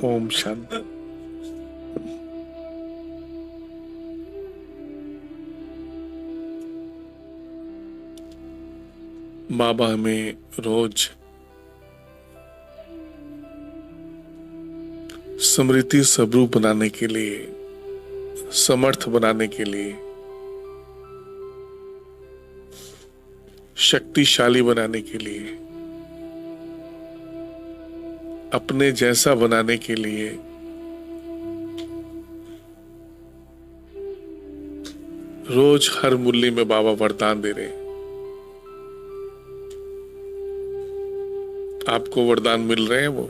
ओम शांति। बाबा हमें रोज स्मृति स्वरूप बनाने के लिए, समर्थ बनाने के लिए, शक्तिशाली बनाने के लिए, अपने जैसा बनाने के लिए रोज हर मुरली में बाबा वरदान दे रहे हैं। आपको वरदान मिल रहे हैं वो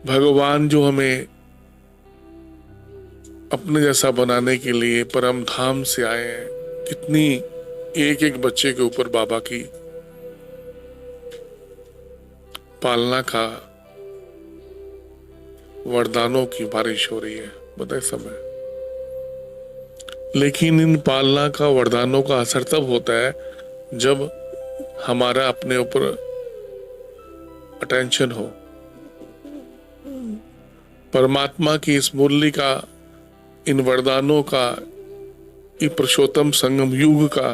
भगवान जो हमें अपने जैसा बनाने के लिए परम धाम से आए हैं। कितनी एक एक बच्चे के ऊपर बाबा की पालना का वरदानों की बारिश हो रही है बताए समय। लेकिन इन पालना का वरदानों का असर तब होता है जब हमारा अपने ऊपर अटेंशन हो। परमात्मा की इस मुरली का, इन वरदानों का, इस पुरुषोत्तम संगम युग का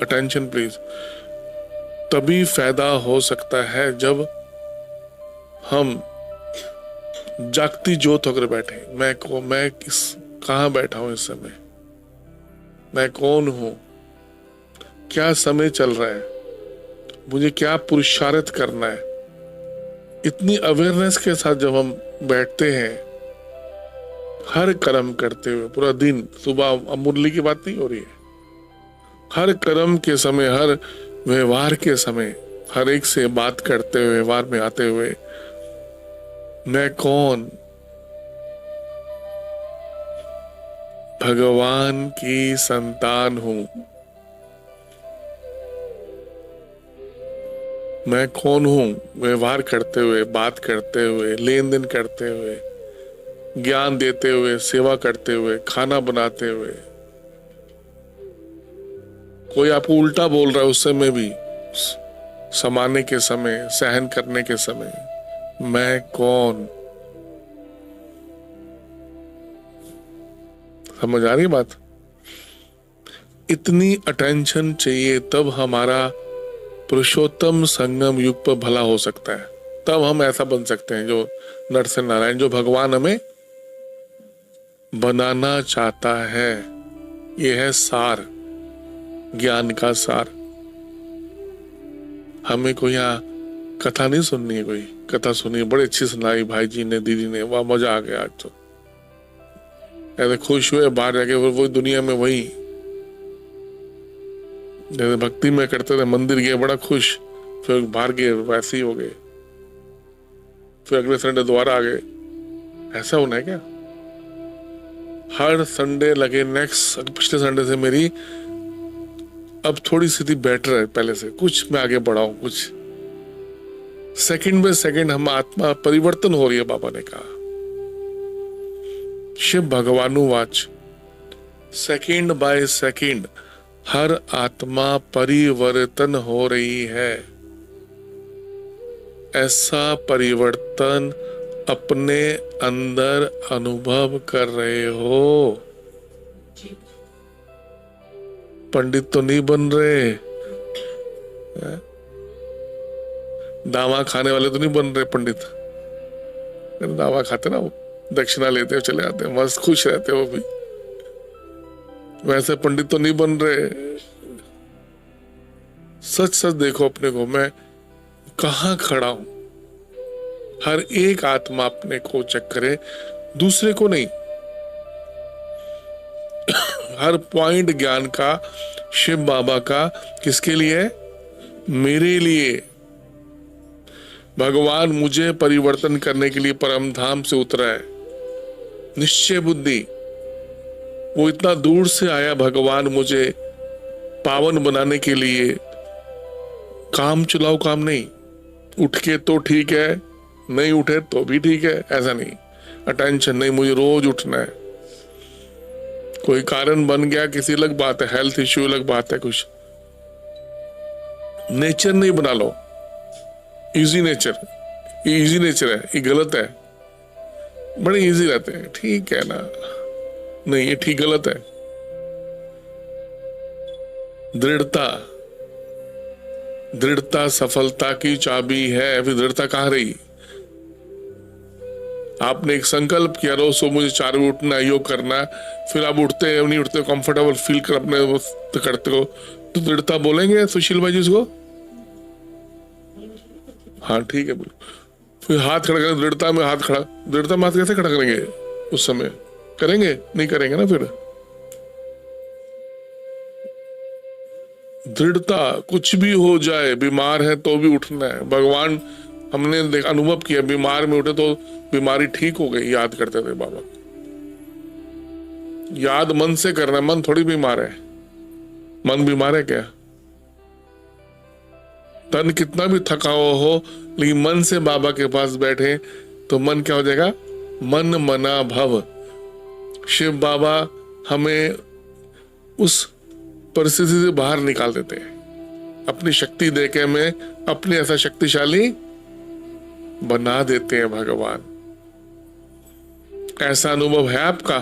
अटेंशन प्लीज तभी फायदा हो सकता है जब हम जागती ज्योत होकर बैठे। मैं कहाँ बैठा हूं इस समय, मैं कौन हूं, क्या समय चल रहा है, मुझे क्या पुरुषार्थ करना है। इतनी अवेयरनेस के साथ जब हम बैठते हैं हर कर्म करते हुए पूरा दिन, सुबह मुरली की बात नहीं हो रही है, हर कर्म के समय, हर व्यवहार के समय, हर एक से बात करते हुए, व्यवहार में आते हुए, मैं कौन, भगवान की संतान हूं। मैं कौन हूं व्यवहार करते हुए, बात करते हुए, लेन देन करते हुए, ज्ञान देते हुए, सेवा करते हुए, खाना बनाते हुए। कोई आपको उल्टा बोल रहा है उस समय भी, समाने के समय, सहन करने के समय, मैं कौन। समझ आ रही बात। इतनी अटेंशन चाहिए तब हमारा पुरुषोत्तम संगम युग पर भला हो सकता है। तब हम ऐसा बन सकते हैं जो नरसिंह नारायण, जो भगवान हमें बनाना चाहता है। यह है सार, ज्ञान का सार। हमें कोई यहाँ कथा नहीं सुननी है, कोई कथा सुनी बड़ी अच्छी सुनाई भाई जी ने, दीदी ने, वाह मजा आ गया आज तो, ऐसे खुश हुए। बाहर जाके वो दुनिया में वही जैसे भक्ति में करते थे, मंदिर गए बड़ा खुश, फिर बाहर गए वैसे ही हो गए, फिर अगले संडे दोबारा आ गए। ऐसा होना है क्या? हर संडे लगे नेक्स्ट, पिछले संडे से मेरी अब थोड़ी स्थिति बेटर है पहले से, कुछ मैं आगे बढ़ा हूं, कुछ सेकंड बाय सेकंड हम आत्मा परिवर्तन हो रही है। बाबा ने कहा, शिव भगवानुवाच, सेकंड बाय सेकंड हर आत्मा परिवर्तन हो रही है। ऐसा परिवर्तन अपने अंदर अनुभव कर रहे हो। पंडित तो नहीं बन रहे, दावा खाने वाले तो नहीं बन रहे पंडित। दावा खाते ना, वो दक्षिणा लेते हैं चले आते हैं, मस्त खुश रहते हो भी, वैसे पंडित तो नहीं बन रहे। सच सच देखो अपने को, मैं कहां खड़ा हूं। हर एक आत्मा अपने को चेक करे, दूसरे को नहीं। हर पॉइंट ज्ञान का, शिव बाबा का, किसके लिए? मेरे लिए। भगवान मुझे परिवर्तन करने के लिए परम धाम से उतरा है। निश्चय बुद्धि, वो इतना दूर से आया भगवान मुझे पावन बनाने के लिए। काम चलाओ काम नहीं, उठ के तो ठीक है, नहीं उठे तो भी ठीक है, ऐसा नहीं। अटेंशन नहीं, मुझे रोज उठना है। कोई कारण बन गया किसी अलग बात है, हेल्थ इश्यू अलग बात है, कुछ नेचर नहीं बना लो। इजी नेचर, ये इजी नेचर है, ये गलत है। बड़े इजी रहते हैं, ठीक है ना, नहीं ये ठीक गलत है। दृढ़ता, दृढ़ता सफलता की चाबी है। फिर दृढ़ता कहाँ रही? आपने एक संकल्प किया, रोज सो मुझे 4 बजे उठना है, योग करना है, फिर आप उठते हैं नहीं उठते, कंफर्टेबल फील कर अपने करते हो, तो दृढ़ता बोलेंगे सुशील भाई जी उसको? हाँ ठीक है, बोलो। फिर हाथ खड़ा करें, दृढ़ता में हाथ खड़ा, दृढ़ता में हाथ कैसे खड़ा करेंगे? उस समय करेंगे नहीं, करेंगे ना। फिर दृढ़ता, कुछ भी हो जाए, बीमार है तो भी उठना है। भगवान हमने अनुभव किया, बीमार में उठे तो बीमारी ठीक हो गई। याद करते थे बाबा, याद मन से करना, मन थोड़ी बीमार है। मन बीमार है क्या? तन कितना भी थका हुआ हो, लेकिन मन से बाबा के पास बैठे तो मन क्या हो जाएगा? मन मना भव। शिव बाबा हमें उस परिस्थिति से बाहर निकाल देते हैं, अपनी शक्ति देके हमें अपने ऐसा शक्तिशाली बना देते हैं भगवान। ऐसा अनुभव है आपका?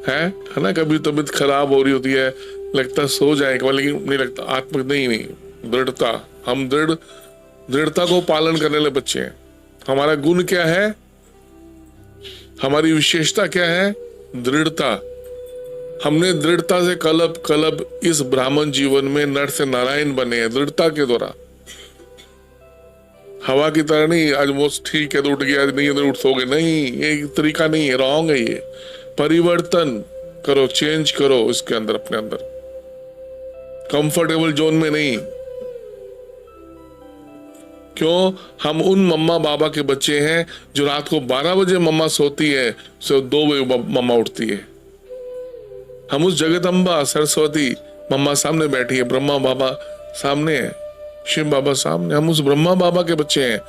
है ना? कभी तबीयत खराब हो रही होती है, लगता सो जाएगा, लेकिन नहीं लगता, आत्मिक नहीं। दृढ़ता, हम दृढ़ता को पालन करने वाले बच्चे हैं। हमारा गुण क्या है? हमारी विशेषता क्या है? दृढ़ता। हमने दृढ़ता से कलब कलब इस ब्राह्मण जीवन में नर से नारायण बने हैं, दृढ़ता के द्वारा। हवा की तरह नहीं, आज मोस्ट ठीक है तो उठ गया, आज नहीं उठ सोगे, नहीं, ये तरीका नहीं है, रॉन्ग है ये। परिवर्तन करो, चेंज करो इसके अंदर, अपने अंदर। कंफर्टेबल जोन में नहीं। क्यों? हम उन मम्मा बाबा के बच्चे हैं जो रात को 12 बजे मम्मा सोती है, सो 2 बजे मम्मा उठती है। हम उस जगदम्बा सरस्वती मम्मा सामने बैठी है, ब्रह्मा बाबा सामने है, शिव बाबा सामने, हम उस ब्रह्मा बाबा के बच्चे हैं।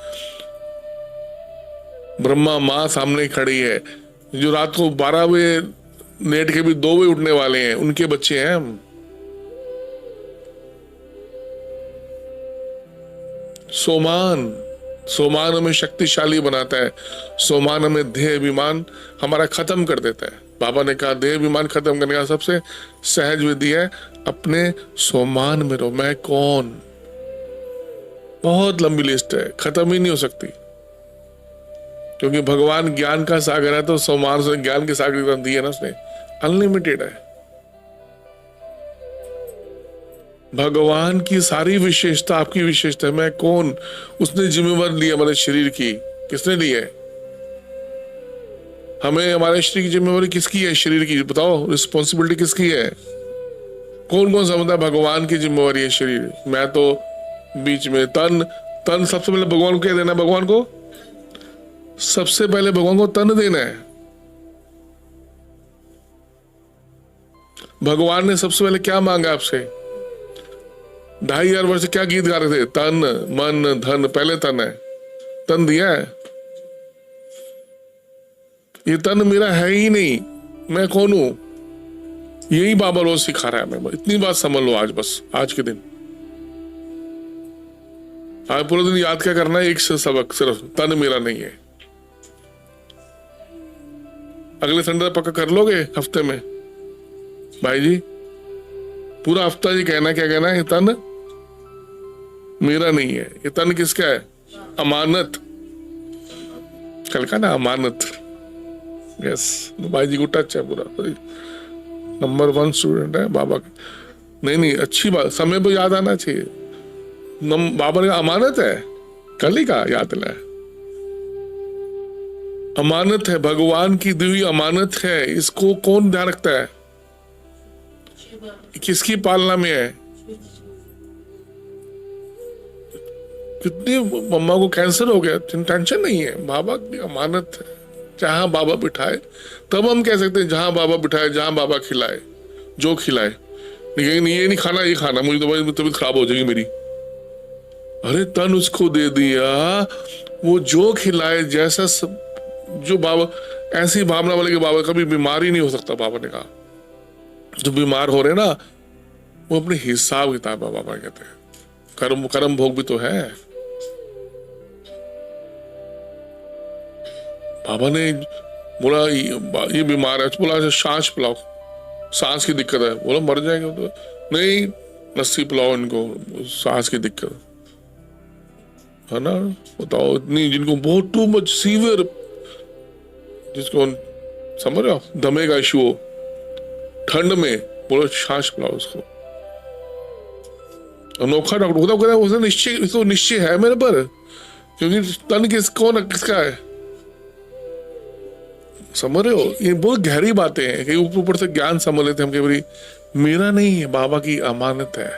ब्रह्मा माँ सामने खड़ी है, जो रात को 12 बजे लेट के भी 2 बजे उठने वाले हैं, उनके बच्चे हैं हम। सोमान हमें शक्तिशाली बनाता है। सोमान हमें देह अभिमान हमारा खत्म कर देता है। बाबा ने कहा देह अभिमान खत्म करने का सबसे सहज विधि है अपने सोमान में रहो। मैं कौन? बहुत लंबी लिस्ट है, खत्म ही नहीं हो सकती, क्योंकि भगवान ज्ञान का सागर है, तो सोमान से ज्ञान के सागर दी है ना उसने, अनलिमिटेड है। भगवान की सारी विशेषता आपकी विशेषता है। मैं कौन? उसने जिम्मेवारी ली हमारे शरीर की। किसने ली है? हमें हमारे शरीर की जिम्मेवारी किसकी है? शरीर की। बताओ, रिस्पॉन्सिबिलिटी किसकी है? कौन कौन समझता है भगवान की जिम्मेवारी है शरीर? मैं तो बीच में। तन सबसे पहले भगवान को क्या देना है? भगवान को सबसे पहले भगवान को तन देना है। भगवान ने सबसे पहले क्या मांगा आपसे? 2500 वर्ष से क्या गीत गा रहे थे? तन मन धन, पहले तन है, तन दिया है। ये तन मेरा है ही नहीं, मैं कौन हूं? यही बाबा रोज सिखा रहा है हमें। इतनी बात समझ लो आज, बस आज के दिन, आज पूरे दिन याद क्या करना है? एक सबक सिर्फ, तन मेरा नहीं है। अगले संडे पक्का कर लोगे हफ्ते में भाई जी? पूरा हफ्ता जी कहना, क्या कहना है? तन मेरा नहीं है। ये तन किसका है? अमानत। कल का ना, अमानत। यस, भाई जी को टच है पूरा। नंबर 1 स्टूडेंट है बाबा। नहीं, अच्छी बात, समय पर याद आना चाहिए। बाबा ने अमानत है, कल ही का याद दिलाया। अमानत है, भगवान की दी हुई अमानत है। इसको कौन ध्यान रखता है? किसकी पालना में है? कितनी मम्मा को कैंसर हो गया, टेंशन नहीं है, बाबा की अमानत है। जहां बाबा बिठाए, तब हम कह सकते हैं जहां बाबा बिठाए, जहां बाबा खिलाए, जो खिलाए। लेकिन ये नहीं खाना, ये खाना, मुझे तो तबीयत खराब हो जाएगी मेरी। अरे तन उसको दे दिया, वो जो खिलाए, जैसा जो बाबा, ऐसी भावना वाले के बाबा कभी बीमार ही नहीं हो सकता। बाबा ने कहा जो बीमार हो रहे ना, वो अपने हिसाब किताब है, बाबा कहते हैं। कर्म कर्म भोग भी तो है। बाबा ने बोला ये बीमार है, बोला अच्छा सांस पिलाओ, सांस की दिक्कत है, बोला मर जाएंगे तो नहीं, लस्सी पिलाओ इनको, सांस की दिक्कत है ना। बताओ, इतनी जिनको बहुत टू मच सीवियर, जिसको समझ रहे हो दमे का इशू हो, ठंड में बोलो सांस पिलाओ उसको। अनोखा डॉक्टर होता कहता है उसने निश्चय, इसको निश्चय है मेरे पर, क्योंकि तन किसका है, समझ रहे हो। ये बहुत गहरी बातें हैं कि ऊपर से ज्ञान समझ लेते हम कि भाई मेरा नहीं है, बाबा की अमानत है।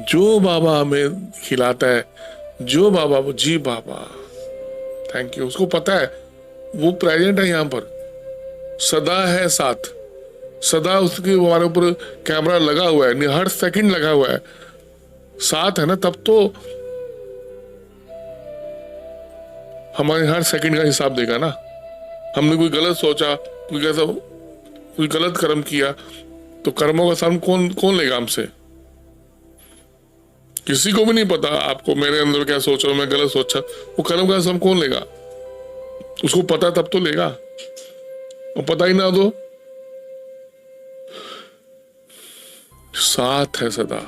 जो बाबा हमें खिलाता है, जो बाबा जी बाबा थैंक यू, उसको पता है वो प्रेजेंट है यहाँ पर, सदा है साथ, सदा उसके हमारे ऊपर कैमरा लगा हुआ है, हर सेकंड लगा हुआ है, साथ है ना, तब तो हमारे हर सेकंड का हिसाब देगा ना। हमने कोई गलत सोचा, कोई गलत कर्म किया, तो कर्मों का सामने कौन लेगा हमसे? किसी को भी नहीं पता आपको मेरे अंदर क्या सोचा, मैं गलत सोचा, वो कर्म का सम कौन लेगा? उसको पता तब तो लेगा, और पता ही ना तो साथ है सदा।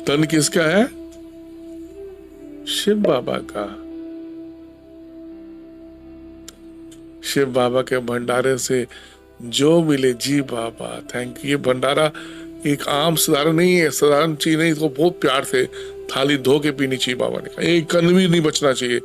तन किसका है? शिव बाबा का। शिव बाबा के भंडारे से जो मिले जी बाबा थैंक यू। ये भंडारा एक आम साधारण नहीं है, साधारण चीज नहीं, इसको बहुत प्यार से थाली धो के पीनी चाहिए। बाबा ने कहा एक कण भी नहीं बचना चाहिए।